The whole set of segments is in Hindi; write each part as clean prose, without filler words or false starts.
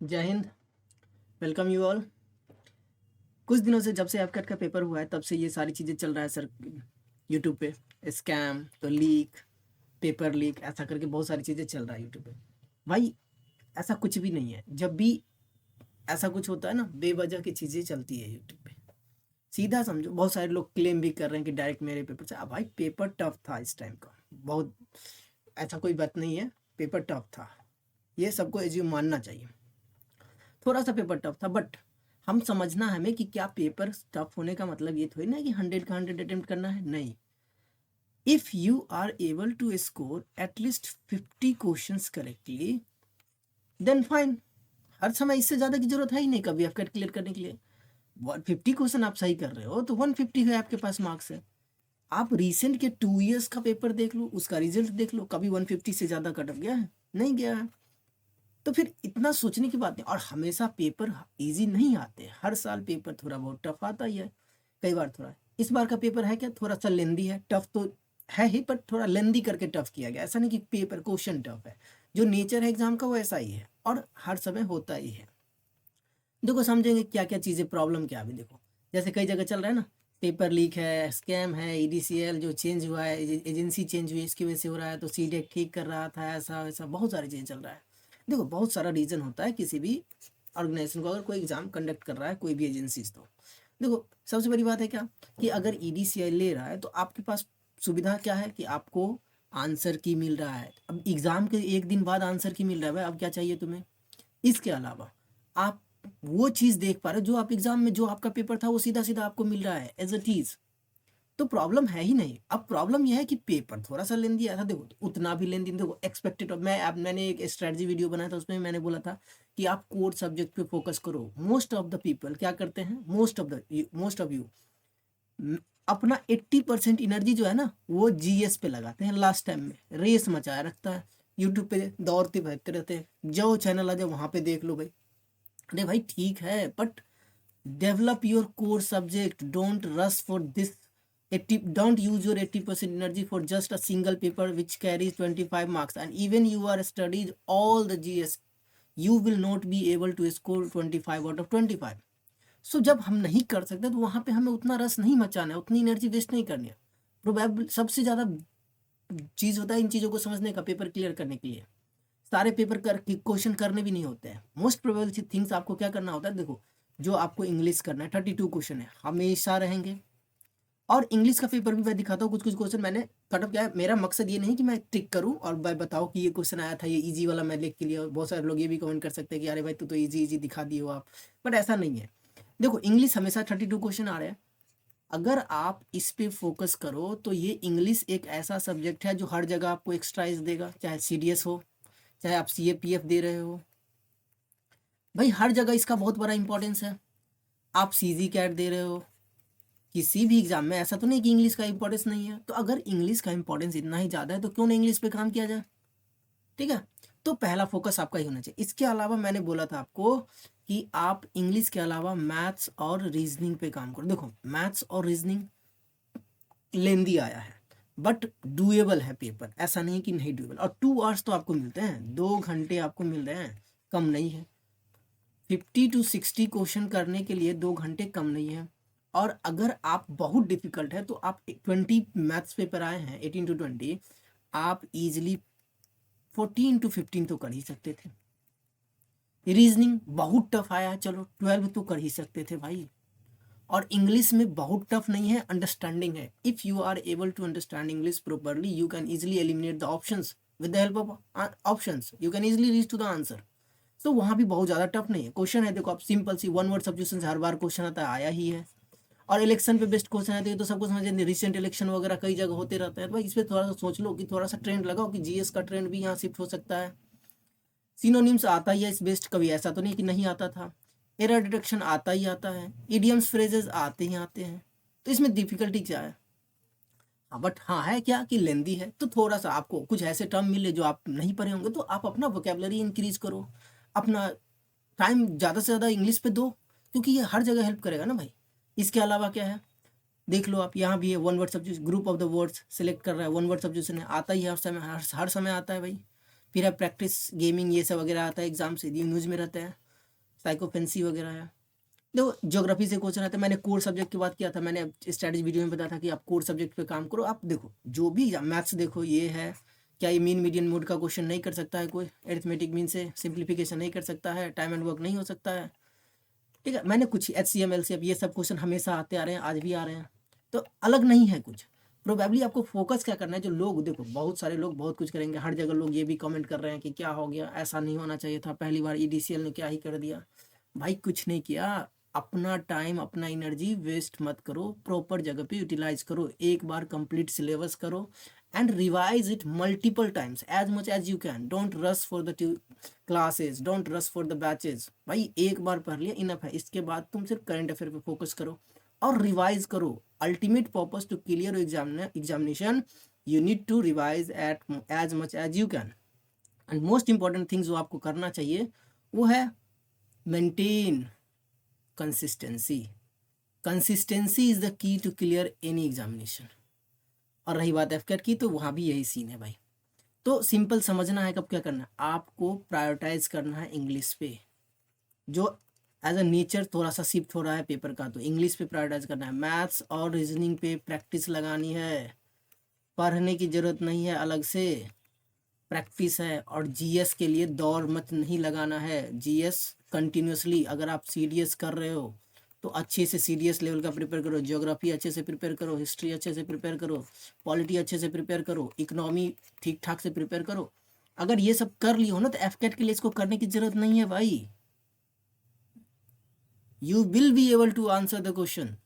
जय हिंद। Welcome you all. कुछ दिनों से जब से एफकेट का पेपर हुआ है तब से ये सारी चीज़ें चल रहा है सर। यूट्यूब पे स्कैम तो लीक, पेपर लीक, ऐसा करके बहुत सारी चीज़ें चल रहा है यूट्यूब पे। भाई ऐसा कुछ भी नहीं है। जब भी ऐसा कुछ होता है ना, बेवजह की चीज़ें चलती है यूट्यूब पे। सीधा समझो, बहुत सारे लोग क्लेम भी कर रहे हैं कि डायरेक्ट मेरे पेपर से। अब भाई पेपर टफ था इस टाइम का बहुत, ऐसा कोई बात नहीं है। पेपर टफ था, ये सबको एज्यूम मानना चाहिए। थोड़ा सा पेपर टफ था, बट हम समझना हमें कि क्या पेपर टफ होने का मतलब ये थोड़ी ना कि 100 का 100 अटेम्प्ट करना है। नहीं, if you are able to score at least 50 questions correctly then fine. हर समय इससे ज़्यादा की जरूरत है ही नहीं कभी एफकेट क्लियर करने के लिए। 150 क्वेश्चन आप सही कर रहे हो तो 150 है आपके पास मार्क्स है। आप रिसेंट के 2 इयर्स का पेपर देख लो, उसका रिजल्ट देख लो, कभी 150 से ज़्यादा कट ऑफ गया है? नहीं गया है। तो फिर इतना सोचने की बात नहीं। और हमेशा पेपर इजी नहीं आते, हर साल पेपर थोड़ा बहुत टफ आता ही है। कई बार थोड़ा, इस बार का पेपर है क्या, थोड़ा सा लेंदी है, टफ तो है ही, पर थोड़ा लेंदी करके टफ किया गया। ऐसा नहीं कि पेपर क्वेश्चन टफ है, जो नेचर है एग्जाम का वो ऐसा ही है और हर समय होता ही है। देखो समझेंगे क्या क्या चीज़ें, प्रॉब्लम क्या अभी देखो, जैसे कई जगह चल रहा है ना, पेपर लीक है, स्कैम है, ईडीसीएल जो चेंज हुआ है, एजेंसी चेंज हुई है, इसकी वजह से हो रहा है, तो सीडेक ठीक कर रहा था, ऐसा वैसा बहुत सारी चीज़ें चल रहा है। देखो बहुत सारा रीज़न होता है किसी भी ऑर्गेनाइजेशन को, अगर कोई एग्जाम कंडक्ट कर रहा है कोई भी एजेंसी, तो देखो सबसे बड़ी बात है क्या, कि अगर ईडीसीएल ले रहा है तो आपके पास सुविधा क्या है कि आपको आंसर की मिल रहा है। अब एग्ज़ाम के एक दिन बाद आंसर की मिल रहा है भाई, अब क्या चाहिए तुम्हें? इसके अलावा आप वो चीज़ देख पा रहे हो जो आप एग्जाम में, जो आपका पेपर था वो सीधा सीधा आपको मिल रहा है एज अ टीज। तो प्रॉब्लम है ही नहीं। अब प्रॉब्लम यह है कि पेपर थोड़ा सा लेंदी आया था। देखो उतना भी लेंदी, देखो एक्सपेक्टेड। मैंने एक स्ट्रेटजी वीडियो बनाया था, उसमें मैंने बोला था कि आप कोर सब्जेक्ट पे फोकस करो। मोस्ट ऑफ द पीपल क्या करते हैं, मोस्ट ऑफ यू अपना 80% एनर्जी जो है ना वो जीएस पे लगाते हैं। लास्ट टाइम में रेस मचाया रखता है, यूट्यूब पे दौड़ते भटकते रहते हैं। जो चैनल आ जाए वहां पे देख लो भाई। अरे भाई ठीक है, but develop your core subject, don't rush for this 80, don't use your 80% energy for just a single paper which carries 25 marks, and even you are studied all the GS, you will not be able to score 25 out of 25। सो जब हम नहीं कर सकते तो वहां पे हमें उतना रस नहीं मचाना है, उतनी एनर्जी वेस्ट नहीं करनी है। प्रोबेबल सबसे ज़्यादा चीज़ होता है इन चीज़ों को समझने का, पेपर क्लियर करने के लिए सारे पेपर कर क्वेश्चन करने भी नहीं होते हैं। मोस्ट प्रोबेबल थिंग्स आपको क्या करना होता है, देखो जो आपको इंग्लिश करना है 32 क्वेश्चन है, हमेशा रहेंगे। और इंग्लिश का पेपर भी मैं दिखाता हूँ, कुछ कुछ क्वेश्चन मैंने कट ऑफ किया है। मेरा मकसद ये नहीं कि मैं टिक करूँ और भाई बताओ कि ये क्वेश्चन आया था, ये इजी वाला मैं लिख के लिया। बहुत सारे लोग ये भी कमेंट कर सकते हैं कि अरे भाई तू तो इजी इजी दिखा दिए हो आप, बट ऐसा नहीं है। देखो इंग्लिश हमेशा 32 क्वेश्चन आ रहे हैं। अगर आप इस पे फोकस करो तो ये इंग्लिश एक ऐसा सब्जेक्ट है जो हर जगह आपको एक्स्ट्राइज देगा, चाहे सीडीएस हो, चाहे आप सीएपीएफ दे रहे हो, भाई हर जगह इसका बहुत बड़ा इंपॉर्टेंस है। आप सीजी कैट दे रहे हो, किसी भी एग्जाम में, ऐसा तो नहीं कि इंग्लिश का इंपॉर्टेंस नहीं है। तो अगर इंग्लिश का इंपॉर्टेंस इतना ही ज़्यादा है तो क्यों ना इंग्लिश पे काम किया जाए? ठीक है, तो पहला फोकस आपका ही होना चाहिए। इसके अलावा मैंने बोला था आपको कि आप इंग्लिश के अलावा मैथ्स और रीजनिंग पे काम करो। देखो मैथ्स और रीजनिंग लेंदी आया है बट डुएबल है पेपर, ऐसा नहीं कि नहीं डुएबल। और 2 आवर्स तो आपको मिलते हैं, 2 घंटे आपको मिल रहे हैं, कम नहीं है। 50 to 60 क्वेश्चन करने के लिए 2 घंटे कम नहीं है। और अगर आप बहुत डिफिकल्ट है तो आप 20 मैथ्स पेपर आए हैं, 18 to 20, आप इजिली 14 to 15 तो कर ही सकते थे। रीजनिंग बहुत टफ आया, चलो 12 तो कर ही सकते थे भाई। और इंग्लिश में बहुत टफ नहीं है, अंडरस्टैंडिंग है। If you are able to understand English properly you can easily eliminate the options, with the help of options you can easily reach to the answer. तो वहाँ भी बहुत ज़्यादा टफ नहीं है। क्वेश्चन है देखो, आप सिंपल सी वन वर्ड सब्स्टिट्यूशन हर बार क्वेश्चन आता है, आया ही है। और इलेक्शन पे बेस्ट क्वेश्चन है तो सबको समझ, रिसेंट इलेक्शन वगैरह कई जगह होते रहते हैं, तो भाई इस पर थोड़ा सा सोच लो कि थोड़ा सा ट्रेंड लगाओ कि जीएस का ट्रेंड भी यहाँ शिफ्ट हो सकता है। सिनोनिम्स आता ही है इस बेस्ट, कभी ऐसा तो नहीं कि नहीं आता था। एरर डिटेक्शन आता ही आता है, इडियम्स फ्रेजेस आते ही आते हैं। तो इसमें डिफिकल्टी क्या है? हाँ बट हाँ है क्या कि लेंदी है, तो थोड़ा सा आपको कुछ ऐसे टर्म मिले जो आप नहीं पढ़े होंगे तो आप अपना वोकेबलरी इंक्रीज करो, अपना टाइम ज़्यादा से ज़्यादा इंग्लिश पे दो, क्योंकि ये हर जगह हेल्प करेगा ना भाई। इसके अलावा क्या है, देख लो आप यहाँ भी है, one word subject, group of the words select कर रहा है, वन वर्ड सब्जेक्ट ने आता ही है हर समय, हर समय आता है भाई। फिर है प्रैक्टिस गेमिंग, ये सब वगैरह आता है एग्जाम से, ये न्यूज़ में रहता है। साइकोफेंसी वगैरह है। देखो ज्योग्राफी से क्वेश्चन आता है, मैंने कोर सब्जेक्ट की बात किया था, मैंने स्ट्रैटेजी वीडियो में बताया था कि आप कोर सब्जेक्ट पे काम करो। आप देखो जो भी मैथ्स देखो, ये है क्या ये मीन मीडियन मोड का क्वेश्चन नहीं कर सकता है कोई? अरिथमेटिक मीन से सिंप्लीफिकेशन नहीं कर सकता है? टाइम एंड वर्क नहीं हो सकता है? ठीक है, मैंने कुछ HCM LCM ये सब क्वेश्चन हमेशा आते आ रहे हैं, आज भी आ रहे हैं, तो अलग नहीं है कुछ। प्रोबेबली आपको फोकस क्या करना है, जो लोग देखो बहुत सारे लोग बहुत कुछ करेंगे, हर जगह लोग ये भी कमेंट कर रहे हैं कि क्या हो गया, ऐसा नहीं होना चाहिए था, पहली बार EDCL ने क्या ही कर दिया। भाई कुछ नहीं किया, अपना टाइम अपना एनर्जी वेस्ट मत करो, प्रॉपर जगह पे यूटिलाइज करो, एक बार कंप्लीट सिलेबस करो and revise it multiple times as much as you can. Don't rush for the classes, don't rush for the batches. भाई एक बार पढ़ लिया इनफ है, इसके बाद तुम सिर्फ करंट अफेयर पे फोकस करो और रिवाइज करो। Ultimate purpose to clear examination you need to revise at as much as you can. And most important thing जो आपको करना चाहिए वो है maintain consistency. Consistency is the key to clear any examination. और रही बात एफकेट की, तो वहाँ भी यही सीन है भाई। तो सिंपल समझना है कब क्या करना है, आपको प्रायोरिटाइज करना है इंग्लिश पे, जो एज अ नेचर थोड़ा सा शिफ्ट हो रहा है पेपर का, तो इंग्लिश पे प्रायोरिटाइज करना है। मैथ्स और रीजनिंग पे प्रैक्टिस लगानी है, पढ़ने की ज़रूरत नहीं है, अलग से प्रैक्टिस है। और जीएस के लिए दौड़ मत नहीं लगाना है, जीएस कंटिन्यूसली अगर आप सीडीएस कर रहे हो तो अच्छे से सीडीएस लेवल का प्रिपेयर करो, ज्योग्राफी अच्छे से प्रिपेयर करो, हिस्ट्री अच्छे से प्रिपेयर करो, पॉलिटी अच्छे से प्रिपेयर करो, इकोनॉमी ठीक ठाक से प्रिपेयर करो। अगर ये सब कर ली हो ना तो एफकेट के लिए इसको करने की ज़रूरत नहीं है भाई। You will be able to answer the question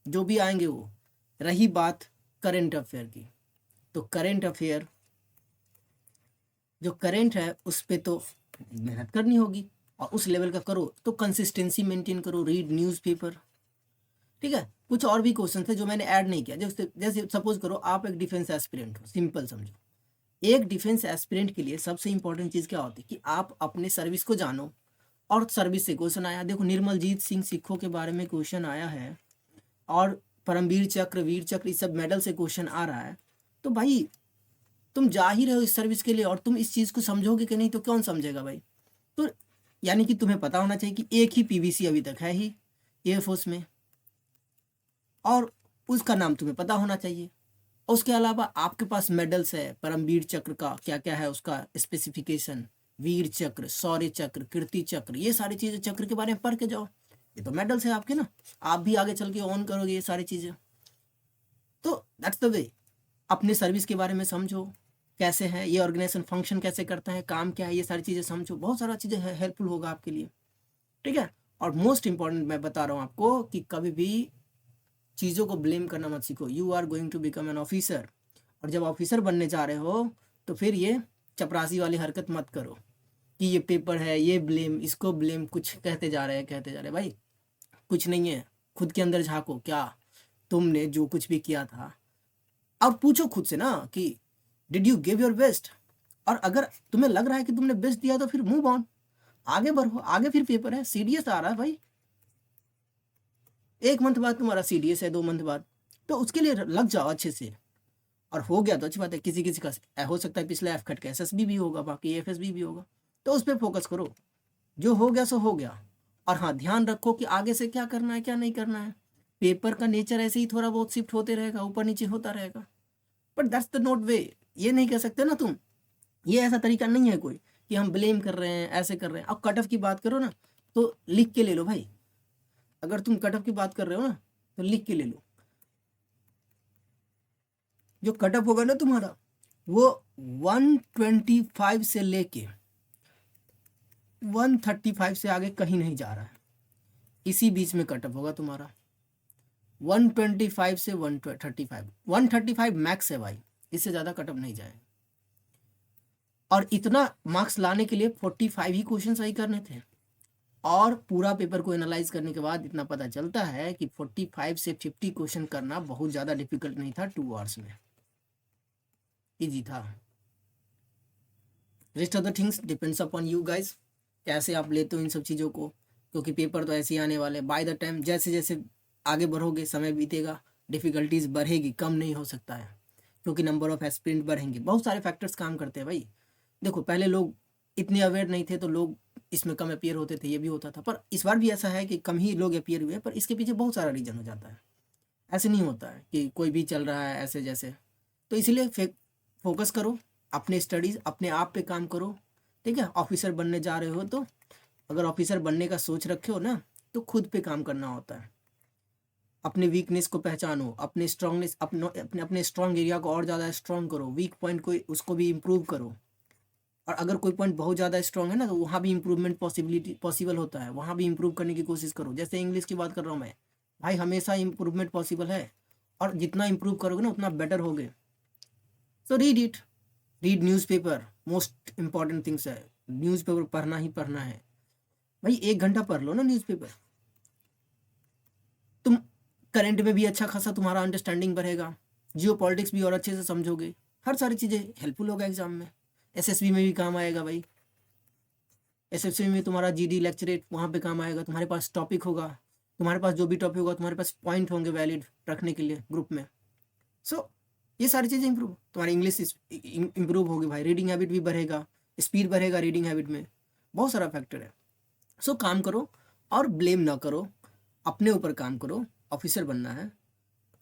जो भी आएंगे वो। रही बात करेंट अफेयर की, तो करेंट अफेयर जो करेंट है उस पर तो मेहनत करनी होगी और उस लेवल का करो, तो कंसिस्टेंसी मेंटेन करो, रीड न्यूज़पेपर। ठीक है, कुछ और भी क्वेश्चन थे जो मैंने ऐड नहीं किया, जैसे जैसे सपोज करो आप एक डिफेंस एस्पिरेंट हो, सिंपल समझो। एक डिफेंस एस्पिरेंट के लिए सबसे इंपॉर्टेंट चीज़ क्या होती है कि आप अपने सर्विस को जानो, और सर्विस से क्वेश्चन आया, देखो निर्मलजीत सिंह सिखों के बारे में क्वेश्चन आया है, और परमवीर चक्र वीर चक्र इस सब मेडल से क्वेश्चन आ रहा है, तो भाई तुम जा ही रहे हो इस सर्विस के लिए और तुम इस चीज़ को समझोगे कि नहीं, तो कौन समझेगा भाई? तो यानी कि तुम्हें पता होना चाहिए कि एक ही पीवीसी अभी तक है ही एयरफोर्स में, और उसका नाम तुम्हें पता होना चाहिए। उसके अलावा आपके पास मेडल्स है, परमवीर चक्र का क्या क्या है उसका स्पेसिफिकेशन, वीर चक्र, शौर्य चक्र, कीर्ति चक्र, ये सारी चीज़ें चक्र के बारे में पढ़ के जाओ, ये तो मेडल्स है आपके ना, आप भी आगे चल के ऑन करोगे ये सारी चीज़ें। तो दैट्स द वे, अपने सर्विस के बारे में समझो, कैसे है ये ऑर्गेनाइजेशन फंक्शन कैसे करता है, काम क्या है, ये सारी चीज़ें समझो, बहुत सारा चीज़ें हेल्पफुल होगा आपके लिए। ठीक है, और मोस्ट इंपॉर्टेंट मैं बता रहा हूँ आपको कि कभी भी चीज़ों को ब्लेम करना मत सीखो। You are going to become an officer, और जब ऑफिसर बनने जा रहे हो तो फिर ये चपरासी वाली हरकत मत करो कि ये पेपर है, ये ब्लेम, इसको ब्लेम, कुछ कहते जा रहे हैं कहते जा रहे हैं। भाई कुछ नहीं है, खुद के अंदर झांको, क्या तुमने जो कुछ भी किया था, और पूछो खुद से ना कि did you give your best, और अगर तुम्हें लग रहा है कि तुमने बेस्ट दिया तो फिर मूव ऑन, आगे बढ़ो, आगे फिर पेपर है, सीडीएस आ रहा है भाई, 1 मंथ बाद तुम्हारा सीडीएस है, 2 मंथ बाद, तो उसके लिए लग जाओ अच्छे से, और हो गया तो अच्छी बात है। किसी किसी का हो सकता है पिछला एफकट का एसएसबी भी होगा, बाकी एफएसबी भी होगा, तो उस पर फोकस करो, जो हो गया सो हो गया। और हाँ, ध्यान रखो कि आगे से क्या करना है क्या नहीं करना है। पेपर का नेचर ऐसे ही थोड़ा बहुत शिफ्ट होते रहेगा, ऊपर नीचे होता रहेगा, बट दैट्स द नॉट वे। ये नहीं कह सकते ना तुम, ये ऐसा तरीका नहीं है कोई कि हम ब्लेम कर रहे हैं, ऐसे कर रहे हैं। अब कट ऑफ की बात करो ना तो लिख के ले लो भाई, अगर तुम कट ऑफ की बात कर रहे हो ना तो लिख के ले लो, जो कट ऑफ होगा ना तुम्हारा वो 125 से लेके 135 से आगे कहीं नहीं जा रहा है, इसी बीच में कट ऑफ होगा तुम्हारा, 125 से 135, 135 मैक्स है भाई, इससे ज़्यादा कट ऑफ नहीं जाएगा। और इतना मार्क्स लाने के लिए 45 ही क्वेश्चन सही करने थे, और पूरा पेपर को एनालाइज करने के बाद इतना पता चलता है कि 45 से 50 क्वेश्चन करना बहुत ज़्यादा डिफिकल्ट नहीं था, 2 आवर्स में इजी था। Rest of the things depends upon you guys, कैसे आप लेते हो इन सब चीज़ों को, क्योंकि पेपर तो ऐसे ही आने वाले। बाय द टाइम जैसे जैसे आगे बढ़ोगे, समय बीतेगा, डिफ़िकल्टीज बढ़ेगी, कम नहीं हो सकता है, क्योंकि नंबर ऑफ एस्पिरेंट बढ़ेंगे, बहुत सारे फैक्टर्स काम करते हैं भाई। देखो पहले लोग इतने अवेयर नहीं थे, तो लोग इसमें कम अपीयर होते थे, ये भी होता था। पर इस बार भी ऐसा है कि कम ही लोग अपीयर हुए, पर इसके पीछे बहुत सारा रीज़न हो जाता है। ऐसे नहीं होता है कि कोई भी चल रहा है ऐसे जैसे। तो इसीलिए फोकस करो अपने स्टडीज़, अपने आप पे काम करो, ठीक है। ऑफिसर बनने जा रहे हो तो अगर ऑफिसर बनने का सोच रखे हो ना, तो खुद पे काम करना होता है। अपने वीकनेस को पहचानो, अपने स्ट्रांगनेस, अपने अपने स्ट्रांग एरिया को और ज़्यादा स्ट्रांग करो, वीक पॉइंट को उसको भी इम्प्रूव करो। और अगर कोई पॉइंट बहुत ज़्यादा स्ट्रांग है ना, तो वहाँ भी इम्प्रूवमेंट पॉसिबल होता है, वहाँ भी इम्प्रूव करने की कोशिश करो। जैसे इंग्लिश की बात कर रहा हूँ मैं, भाई हमेशा इम्प्रूवमेंट पॉसिबल है, और जितना इम्प्रूव करोगे ना उतना बेटर होगे। So read it, read newspaper, most important things है, न्यूज़पेपर पढ़ना ही पढ़ना है भाई। 1 घंटा पढ़ लो ना न्यूज़पेपर, तुम करंट में भी अच्छा खासा तुम्हारा अंडरस्टैंडिंग बढ़ेगा, जियो पॉलिटिक्स भी और अच्छे से समझोगे, हर सारी चीज़ें हेल्पफुल होगा एग्जाम में। एसएसबी में भी काम आएगा भाई, एसएसबी में तुम्हारा जीडी लेक्चरेट वहाँ पे काम आएगा, तुम्हारे पास टॉपिक होगा, तुम्हारे पास जो भी टॉपिक होगा तुम्हारे पास पॉइंट होंगे वैलिड रखने के लिए ग्रुप में। सो ये सारी चीज़ें इंप्रूव, तुम्हारी इंग्लिश इंप्रूव होगी भाई, रीडिंग हैबिट भी बढ़ेगा, स्पीड बढ़ेगा रीडिंग हैबिट में, बहुत सारा फैक्टर है। सो काम करो और ब्लेम ना करो, अपने ऊपर काम करो। ऑफिसर बनना है,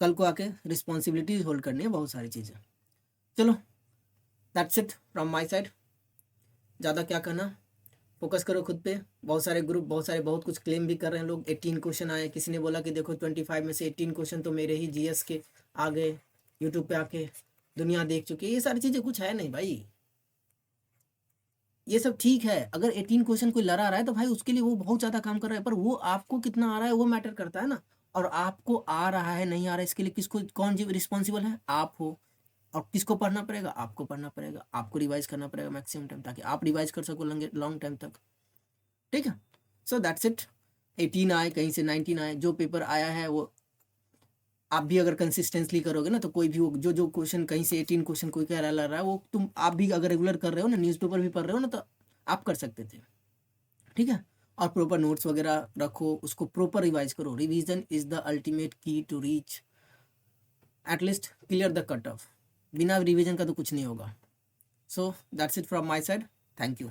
कल को आके रिस्पॉन्सिबिलिटीज होल्ड करनी है, बहुत सारी चीज़ें। चलो that's it from my side, ज़्यादा क्या कहना, फोकस करो खुद पे। बहुत सारे ग्रुप, बहुत कुछ क्लेम भी कर रहे हैं लोग। 18 क्वेश्चन आए, किसी ने बोला कि देखो 25 में से 18 क्वेश्चन तो मेरे ही जीएस के आ गए, यूट्यूब पे आके दुनिया देख चुकी है। ये सारी चीज़ें कुछ है नहीं भाई, ये सब ठीक है। अगर 18 क्वेश्चन कोई लड़ा रहा है तो भाई उसके लिए वो बहुत ज़्यादा काम कर रहा है, पर वो आपको कितना आ रहा है वो मैटर करता है ना। और आपको आ रहा है नहीं आ रहा है, इसके लिए किसको, कौन रिस्पॉन्सिबल है, आप हो। और किसको पढ़ना पड़ेगा, आपको पढ़ना पड़ेगा, आपको रिवाइज करना पड़ेगा मैक्सिमम टाइम, ताकि आप रिवाइज कर सको लॉन्ग टाइम तक, ठीक है। सो दैट्स इट। 18 आए, कहीं से 19 आए, जो पेपर आया है वो आप भी अगर कंसिस्टेंटली करोगे ना, तो कोई भी जो जो क्वेश्चन कहीं से 18 क्वेश्चन कोई कह रहा है वो तुम आप भी अगर रेगुलर कर रहे हो ना, न्यूज़पेपर भी पढ़ रहे हो ना, तो आप कर सकते थे, ठीक है। और प्रॉपर नोट्स वगैरह रखो, उसको प्रॉपर रिवाइज करो। Revision is the ultimate key to reach at least clear the cut off. बिना रिवीजन का तो कुछ नहीं होगा। So that's it from my side, thank you.